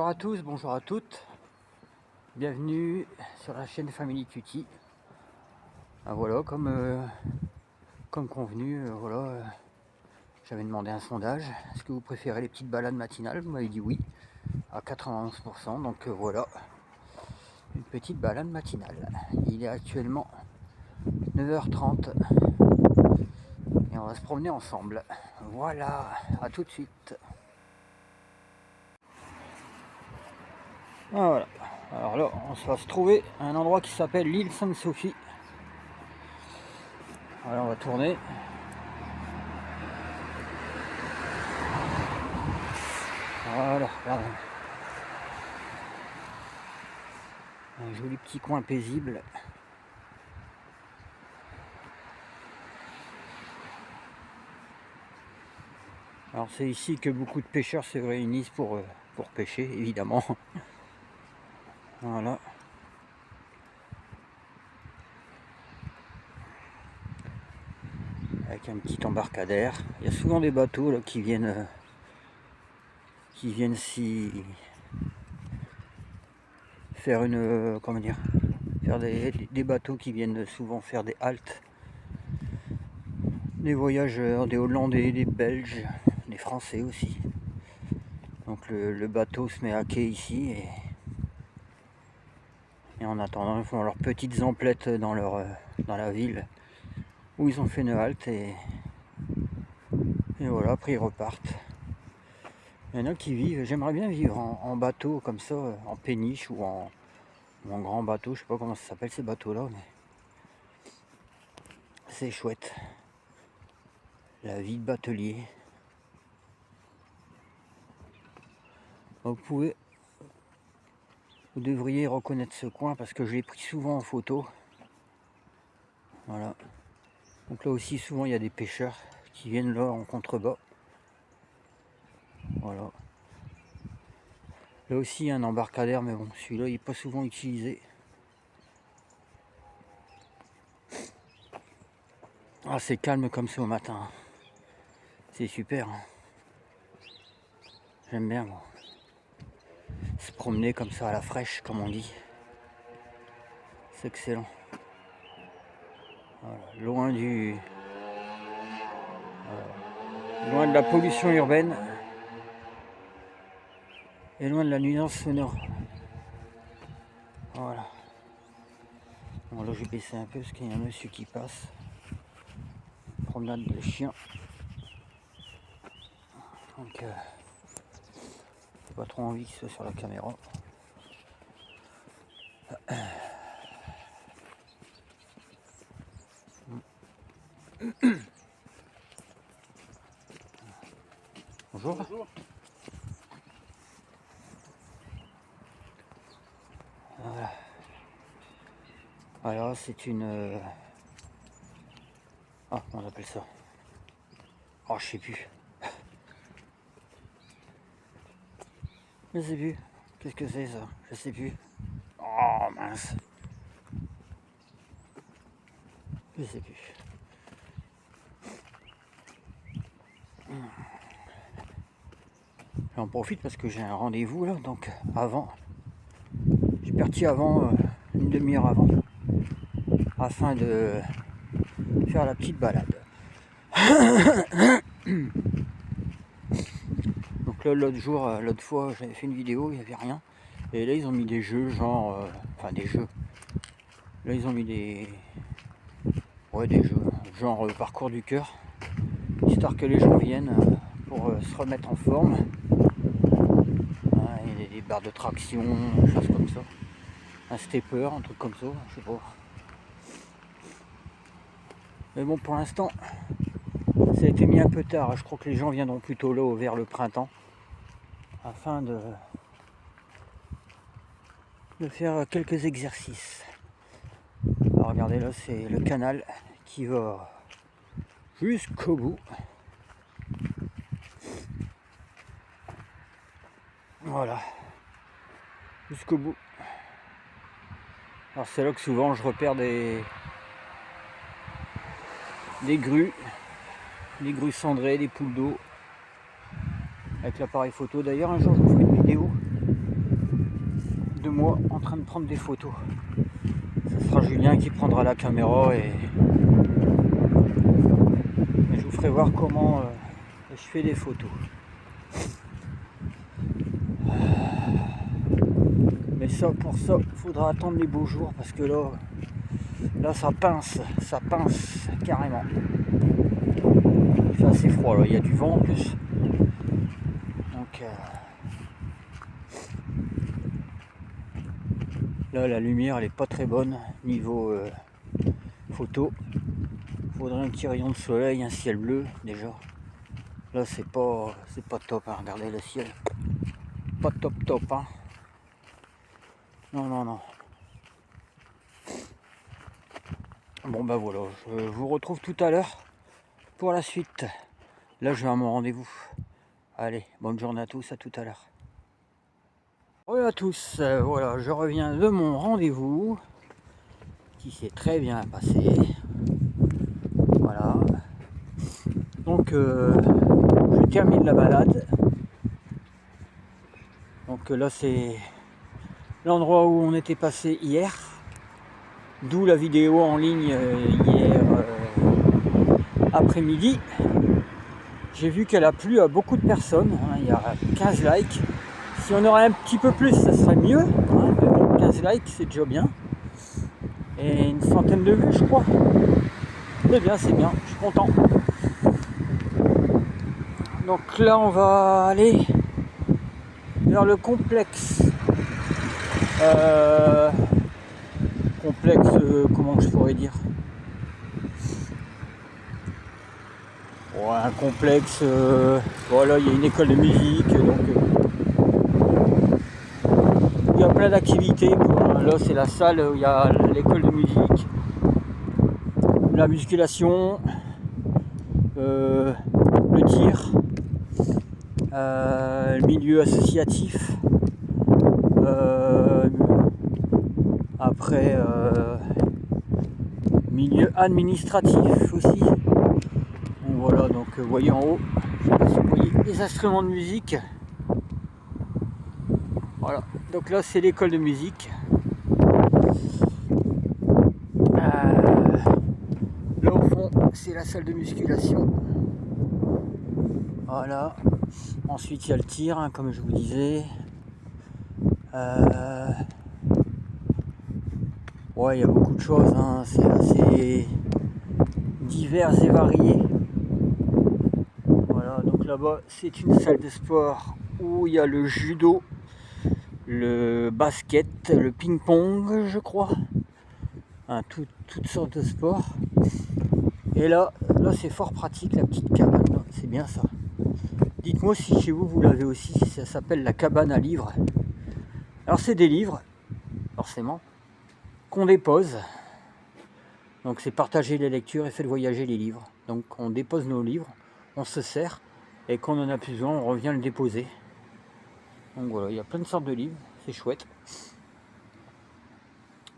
Bonjour à tous, bonjour à toutes. Bienvenue sur la chaîne Family Cutie. Voilà, comme convenu, j'avais demandé un sondage. Est-ce que vous préférez les petites balades matinales? Vous m'avez dit oui, à 91%. Donc voilà, une petite balade matinale. Il est actuellement 9h30 et on va se promener ensemble. Voilà, à tout de suite. Voilà, alors là, on va se trouver à un endroit qui s'appelle l'île Sainte-Sophie. Voilà, on va tourner. Voilà, regardez. Un joli petit coin paisible. Alors c'est ici que beaucoup de pêcheurs se réunissent pour pêcher, évidemment. Voilà. Avec un petit embarcadère. Il y a souvent des bateaux là, qui viennent s'y faire une... comment dire, faire des bateaux qui viennent souvent faire des haltes. Des voyageurs, des Hollandais, des Belges, des Français aussi. Donc le bateau se met à quai ici et en attendant ils font leurs petites emplettes dans la ville où ils ont fait une halte et voilà, après ils repartent. Il y en a qui vivent, j'aimerais bien vivre en bateau comme ça, en péniche ou en grand bateau, je sais pas comment ça s'appelle ces bateaux là, mais c'est chouette. La vie de batelier. Vous devriez reconnaître ce coin parce que je l'ai pris souvent en photo. Voilà. Donc là aussi souvent il y a des pêcheurs qui viennent là en contrebas. Voilà. Là aussi un embarcadère, mais bon, celui-là il n'est pas souvent utilisé. Ah, c'est calme comme ça au matin. C'est super. J'aime bien moi. Se promener comme ça à la fraîche, comme on dit. C'est excellent. Voilà. Loin de la pollution urbaine et loin de la nuisance sonore. Voilà. Bon, là je vais baisser un peu parce qu'il y a un monsieur qui passe. Promenade de chien. Donc j'ai pas trop envie qu'il soit sur la caméra. Bonjour. Bonjour. Voilà. Alors c'est une... Ah, comment on appelle ça? Oh, je sais plus. Je sais plus. Qu'est-ce que c'est ça? Je sais plus. Oh mince. Je sais plus. J'en profite parce que j'ai un rendez-vous là, donc avant. Je suis parti avant, une demi-heure avant, afin de faire la petite balade. Donc là, l'autre fois, j'avais fait une vidéo, il n'y avait rien. Et là, ils ont mis des jeux, genre... enfin, des jeux. Là, ils ont mis des... Ouais, des jeux, genre parcours du cœur. Histoire que les gens viennent pour se remettre en forme. Il y a des barres de traction, des choses comme ça. Un stepper, un truc comme ça, je sais pas. Mais bon, pour l'instant, ça a été mis un peu tard. Je crois que les gens viendront plutôt là vers le printemps. Afin de faire quelques exercices. Alors regardez là, c'est le canal qui va jusqu'au bout. Voilà, jusqu'au bout. Alors c'est là que souvent je repère des grues, cendrées, des poules d'eau avec l'appareil photo. D'ailleurs un jour je vous ferai une vidéo de moi en train de prendre des photos. Ce sera Julien qui prendra la caméra et je vous ferai voir comment je fais des photos. Mais ça, pour ça, il faudra attendre les beaux jours parce que là ça pince carrément. Il fait assez froid là, il y a du vent en plus. Donc là la lumière elle est pas très bonne niveau photo. Faudrait un petit rayon de soleil, un ciel bleu déjà. Là c'est pas top, hein. Regardez le ciel. Pas top hein. Non. Bon bah voilà, je vous retrouve tout à l'heure pour la suite. Là je vais à mon rendez-vous. Allez, bonne journée à tous, à tout à l'heure. Bonjour à tous, voilà, je reviens de mon rendez-vous qui s'est très bien passé. Voilà. Donc je termine la balade. Donc là c'est l'endroit où on était passé hier. D'où la vidéo en ligne hier après-midi. J'ai vu qu'elle a plu à beaucoup de personnes, hein, il y a 15 likes. Si on aurait un petit peu plus, ça serait mieux. Hein, 15 likes, c'est déjà bien. Et une centaine de vues, je crois. C'est bien, je suis content. Donc là, on va aller vers le complexe. Comment je pourrais dire, un complexe, voilà, il y a une école de musique, donc il y a plein d'activités. Là c'est la salle où il y a l'école de musique, la musculation, le tir, le milieu associatif, après milieu administratif aussi. Donc voilà, donc vous voyez en haut, je sais pas si vous voyez les instruments de musique. Voilà, donc là c'est l'école de musique. Là au fond c'est la salle de musculation. Voilà, ensuite il y a le tir, hein, comme je vous disais. Ouais, il y a beaucoup de choses, hein. C'est assez divers et varié. Voilà, donc là-bas c'est une salle de sport où il y a le judo, le basket, le ping-pong, je crois, hein, toutes sortes de sports. Et là c'est fort pratique, la petite cabane, c'est bien ça. Dites-moi si chez vous l'avez aussi, ça s'appelle la cabane à livres. Alors c'est des livres, forcément, qu'on dépose. Donc c'est partager les lectures et faire voyager les livres. Donc on dépose nos livres, on se sert, et quand on en a plus besoin, on revient le déposer. Donc voilà, il y a plein de sortes de livres, c'est chouette.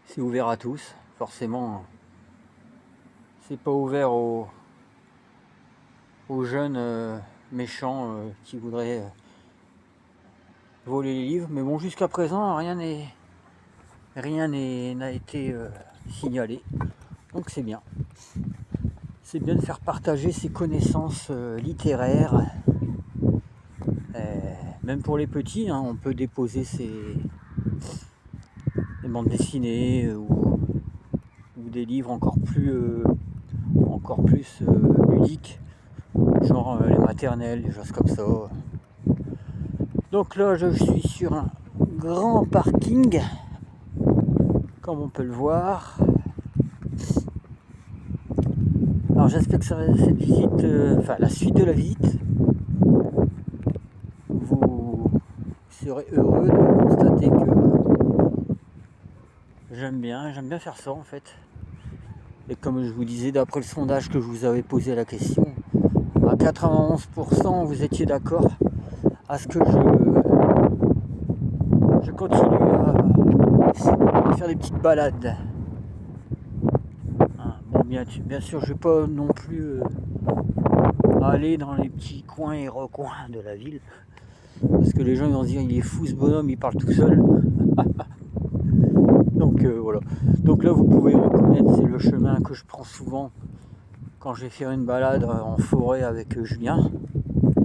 C'est ouvert à tous, forcément. C'est pas ouvert aux jeunes méchants qui voudraient voler les livres. Mais bon, jusqu'à présent, rien n'a été signalé. Donc c'est bien. C'est bien de faire partager ses connaissances littéraires. Même pour les petits, hein, on peut déposer des bandes dessinées ou des livres encore plus ludiques, genre les maternelles, des choses comme ça. Donc là, je suis sur un grand parking, comme on peut le voir. Alors j'espère que cette visite, la suite de la visite, vous serez heureux de constater que j'aime bien faire ça en fait. Et comme je vous disais, d'après le sondage que je vous avais posé la question, à 91% vous étiez d'accord à ce que je continue à faire des petites balades. Bon, bien sûr, je ne vais pas non plus aller dans les petits coins et recoins de la ville, parce que les gens ils vont se dire il est fou ce bonhomme, il parle tout seul. Donc voilà. Donc là vous pouvez reconnaître, c'est le chemin que je prends souvent quand je vais faire une balade en forêt avec Julien.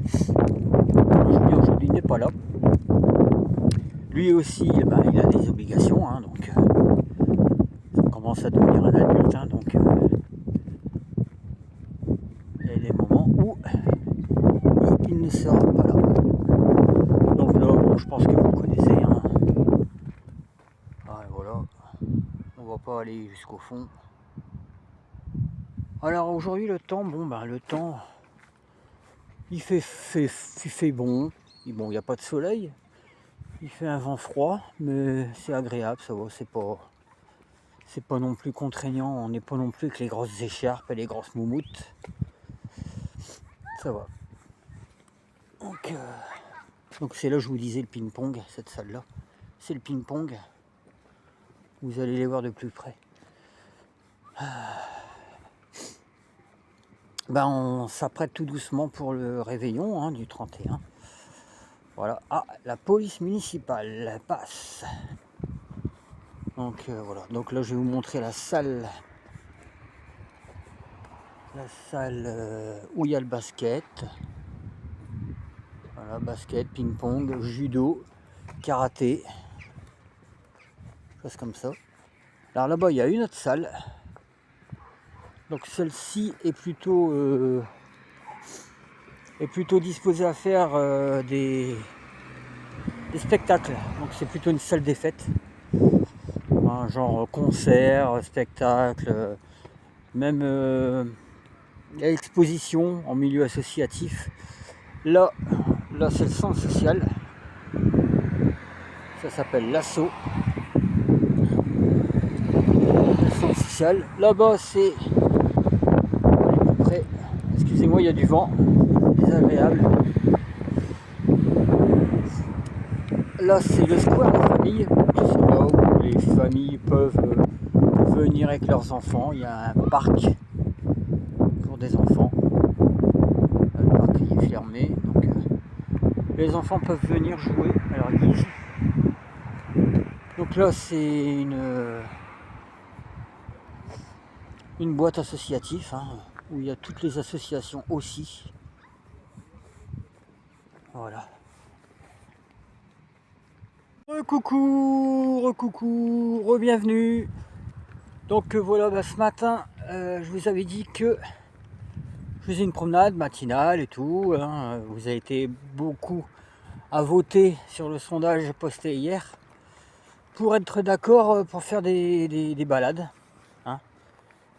Julien aujourd'hui n'est pas là. Lui aussi, il a des obligations, hein, donc il commence à devenir un adulte, hein, donc il y a des moments où il ne sera pas là. Donc là, bon, je pense que vous connaissez, hein. Ah, voilà, on va pas aller jusqu'au fond. Alors aujourd'hui le temps, le temps, il fait bon. Bon, il n'y a pas de soleil, il fait un vent froid, mais c'est agréable, ça va, c'est pas non plus contraignant, on n'est pas non plus avec les grosses écharpes et les grosses moumoutes. Ça va. Donc c'est là je vous disais le ping-pong, cette salle-là. C'est le ping-pong. Vous allez les voir de plus près. On s'apprête tout doucement pour le réveillon, hein, du 31. Voilà. Ah, la police municipale passe. Donc voilà. Donc là je vais vous montrer la salle. La salle où il y a le basket. Voilà, basket, ping-pong, judo, karaté. Choses comme ça. Alors là-bas il y a une autre salle. Donc celle-ci est plutôt disposée à faire des spectacles. Donc c'est plutôt une salle des fêtes. Hein, genre concert, spectacle, même exposition en milieu associatif. Là c'est le centre social. Ça s'appelle l'Asso. Le centre social. Là-bas c'est près. Excusez-moi, il y a du vent. Désagréable. Là c'est le square des familles. C'est là où les familles peuvent venir avec leurs enfants. Il y a un parc pour des enfants. Le parc est fermé, donc les enfants peuvent venir jouer à leur guise. Donc là c'est une boîte associative, hein, où il y a toutes les associations aussi. Voilà. Recoucou, re-bienvenue. Donc voilà, ce matin, je vous avais dit que je faisais une promenade matinale et tout. Hein. Vous avez été beaucoup à voter sur le sondage posté hier pour être d'accord pour faire des balades. Hein.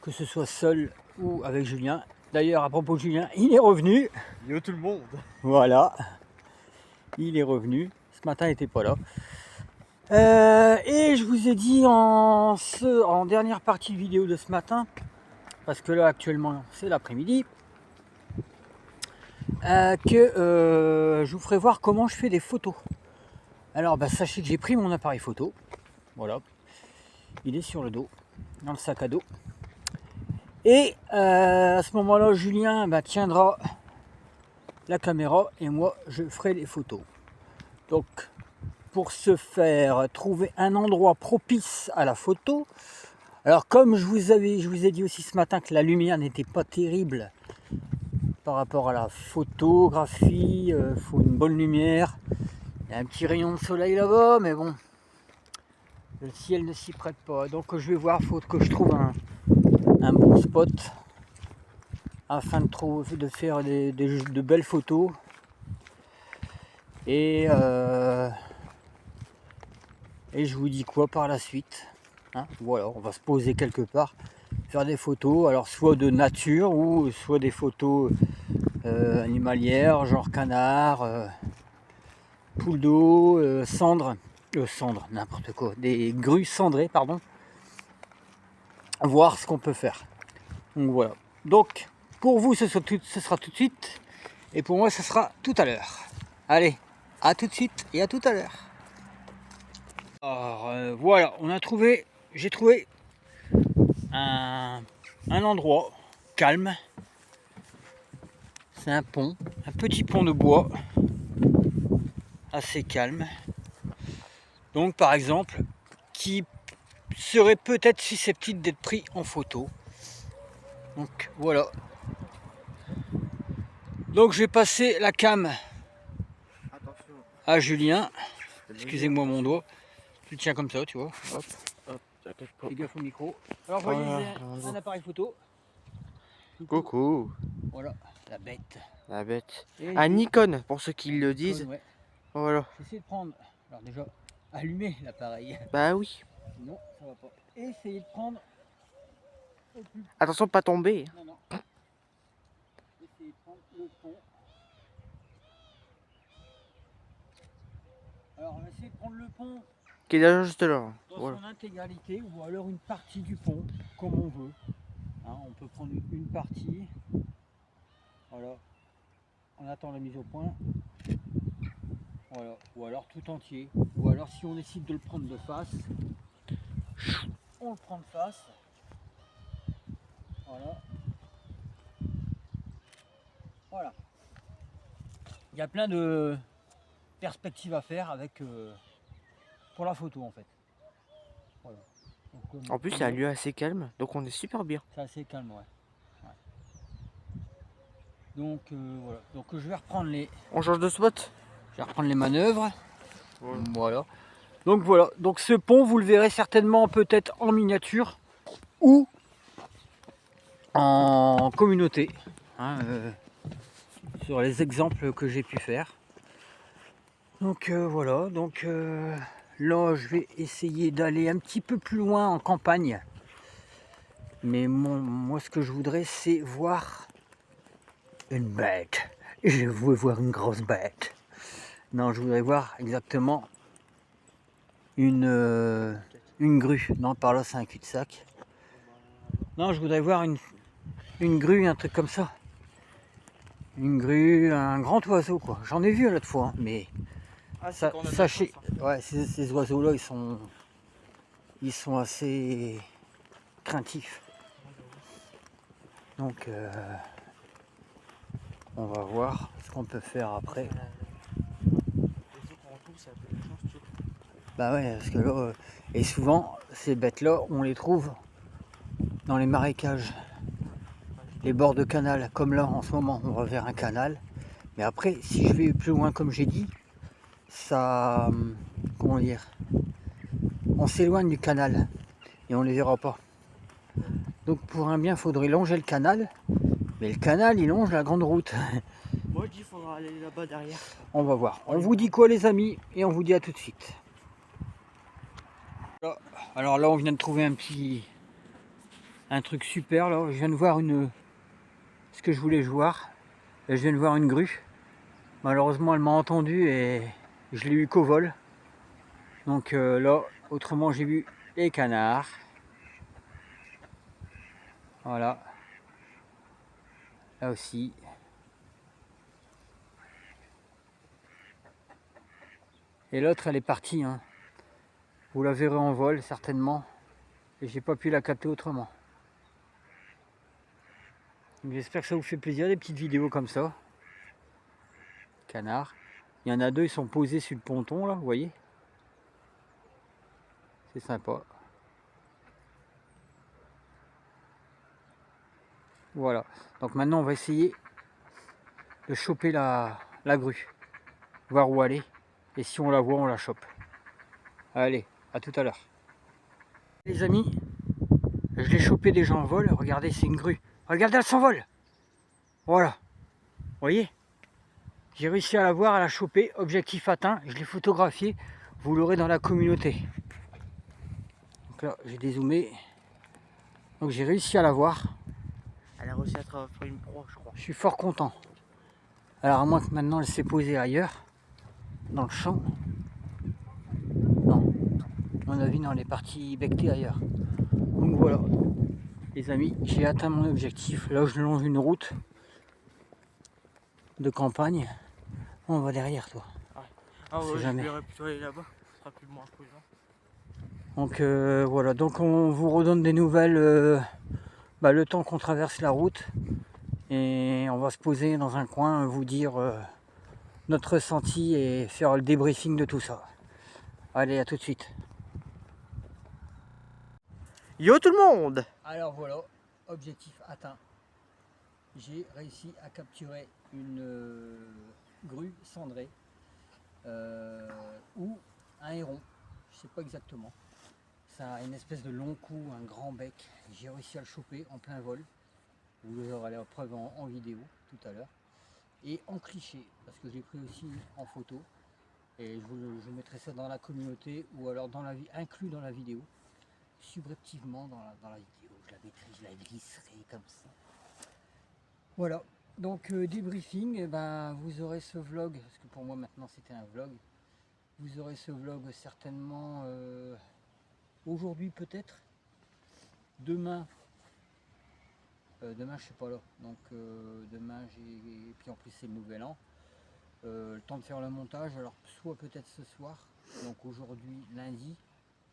Que ce soit seul ou avec Julien. D'ailleurs, à propos de Julien, il est revenu. Yo tout le monde. Voilà. Il est revenu. Ce matin, il n'était pas là. Et je vous ai dit en dernière partie de vidéo de ce matin, parce que là actuellement c'est l'après-midi, que je vous ferai voir comment je fais des photos. Alors sachez que j'ai pris mon appareil photo, voilà, il est sur le dos, dans le sac à dos. Et à ce moment-là, Julien tiendra la caméra et moi je ferai les photos. Donc pour ce faire, trouver un endroit propice à la photo. Alors comme je vous ai dit aussi ce matin que la lumière n'était pas terrible par rapport à la photographie, faut une bonne lumière. Il y a un petit rayon de soleil là-bas, mais bon, le ciel ne s'y prête pas. Donc je vais voir, il faut que je trouve un bon spot afin de faire de belles photos. Et je vous dis quoi par la suite, hein. Voilà, on va se poser quelque part, faire des photos, alors soit de nature ou soit des photos animalières, genre canard, poule d'eau, cendre, n'importe quoi, des grues cendrées, pardon. Voir ce qu'on peut faire. Donc voilà. Donc pour vous ce sera tout de suite, et pour moi ce sera tout à l'heure. Allez, à tout de suite et à tout à l'heure. Alors voilà, j'ai trouvé un endroit calme. C'est un pont, un petit pont de bois, assez calme. Donc par exemple, qui serait peut-être susceptible d'être pris en photo. Donc voilà. Donc je vais passer la cam à Julien. Excusez-moi mon doigt. Tu le tiens comme ça, tu vois. Hop. Fais gaffe au micro. Alors voyez, un appareil photo. Coucou. Voilà, la bête. La bête. Et Un Nikon, pour ceux qui le disent. ouais. Voilà. J'essaie de prendre, alors déjà, allumer l'appareil. Bah oui. Non, ça va pas. Et essayer de prendre au plus... Attention de pas tomber. Non, non. Essayer de prendre le pont. Alors on va essayer de prendre le pont Qui est déjà juste là. dans Voilà. son intégralité ou alors une partie du pont, comme on veut. Hein, on peut prendre une partie. Voilà. On attend la mise au point. Voilà. Ou alors tout entier. Ou alors si on décide de le prendre de face, on le prend de face. Voilà. Voilà. Il y a plein de perspectives à faire avec pour la photo en fait. Voilà. Donc, En plus, c'est un lieu assez calme, donc on est super bien. c'est assez calme, ouais. Donc voilà. Donc je vais reprendre les. On change de spot. Je vais reprendre les manœuvres. Voilà. Voilà. Donc voilà. Donc ce pont, vous le verrez certainement peut-être en miniature ou en communauté. Hein, sur les exemples que j'ai pu faire. Donc voilà. Donc là, je vais essayer d'aller un petit peu plus loin en campagne. Mais moi, ce que je voudrais, c'est voir une bête. Je veux voir une grosse bête. Non, je voudrais voir exactement une grue. Non, par là, c'est un cul-de-sac. Non, je voudrais voir une grue, un truc comme ça. Une grue, un grand oiseau, quoi. J'en ai vu l'autre fois, hein, mais sachez, ouais, ces oiseaux-là, ils sont assez craintifs. Donc, on va voir ce qu'on peut faire après. Bah ouais, parce que là, et souvent, ces bêtes-là, on les trouve dans les marécages, les bords de canal. Comme là, en ce moment, on va vers un canal. Mais après, si je vais plus loin, comme j'ai dit, ça, comment dire, on s'éloigne du canal et on les verra pas. Donc pour un bien, il faudrait longer le canal. Mais le canal, il longe la grande route. Moi, je dis qu'il faudra aller là-bas derrière. On va voir. On vous dit quoi, les amis? Et on vous dit à tout de suite. Alors là, on vient de trouver un truc super. Là, je viens de voir ce que je voulais voir. Là, je viens de voir une grue. Malheureusement, elle m'a entendu et je l'ai eu qu'au vol. Donc là, autrement, j'ai vu les canards. Voilà. Là aussi. Et l'autre, elle est partie. Hein. Vous la verrez en vol, certainement. Et j'ai pas pu la capter autrement. J'espère que ça vous fait plaisir, des petites vidéos comme ça. Canards. Il y en a deux, ils sont posés sur le ponton, là, vous voyez. C'est sympa. Voilà. Donc maintenant, on va essayer de choper la grue. Voir où aller. Et si on la voit, on la chope. Allez, à tout à l'heure. Les amis, je l'ai chopé déjà en vol. Regardez, c'est une grue. Regardez, elle s'envole. Voilà. Vous voyez? J'ai réussi à la voir, à la choper. Objectif atteint. Je l'ai photographié. Vous l'aurez dans la communauté. Donc là, j'ai dézoomé. Donc j'ai réussi à la voir. Elle a réussi à faire une proie, je crois. Je suis fort content. Alors à moins que maintenant elle s'est posée ailleurs, dans le champ. Non, à mon avis, non, elle est partie becter ailleurs. Donc voilà, les amis, j'ai atteint mon objectif. Là, je longe une route de campagne. On va derrière toi. Ah ouais, jamais. je verrais plutôt aller là-bas. Ce sera plus moins imposant. Donc voilà, donc on vous redonne des nouvelles le temps qu'on traverse la route. Et on va se poser dans un coin, vous dire notre ressenti et faire le débriefing de tout ça. Allez, à tout de suite. Yo tout le monde! Alors voilà, objectif atteint. J'ai réussi à capturer une grue cendrée ou un héron, je sais pas exactement. Ça a une espèce de long cou, un grand bec. J'ai réussi à le choper en plein vol. Vous aurez la preuve en vidéo tout à l'heure. Et en cliché, parce que je l'ai pris aussi en photo. Et je mettrai ça dans la communauté ou alors inclus dans la vidéo. Subrepticement dans la vidéo. Je la mettrai, je la glisserai comme ça. Voilà. Donc débriefing, eh ben, vous aurez ce vlog, parce que pour moi maintenant c'était un vlog. Vous aurez ce vlog certainement aujourd'hui peut-être. Demain, je suis pas là. Donc demain et puis en plus c'est le nouvel an. Le temps de faire le montage, alors soit peut-être ce soir, donc aujourd'hui lundi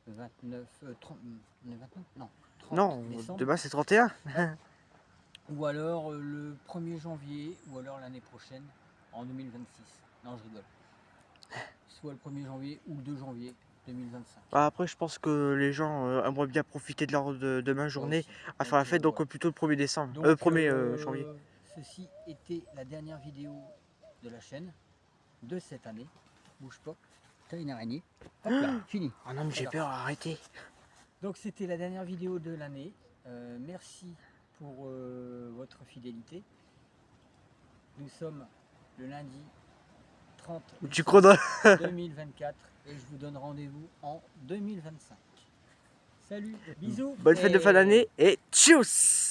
29, 30, on est 29 non, 30 Non, décembre, demain c'est 31. ou alors le 1er janvier, ou alors l'année prochaine, en 2026. Non, je rigole. Soit le 1er janvier ou le 2 janvier 2025. Après, je pense que les gens aimeraient bien profiter de leur demain journée Aussi. à faire la fête, donc voilà. plutôt le 1er décembre, Donc, 1er janvier. ceci était la dernière vidéo de la chaîne de cette année. Bouge pas, t'as une araignée. Hop là, fini. Oh non, mais j'ai Alors, peur, arrêtez. donc c'était la dernière vidéo de l'année. Merci pour votre fidélité. Nous sommes le lundi 30 Tu crois dans... 2024 et je vous donne rendez-vous en 2025. Salut, bisous. Bonne fête de fin d'année et tchuss!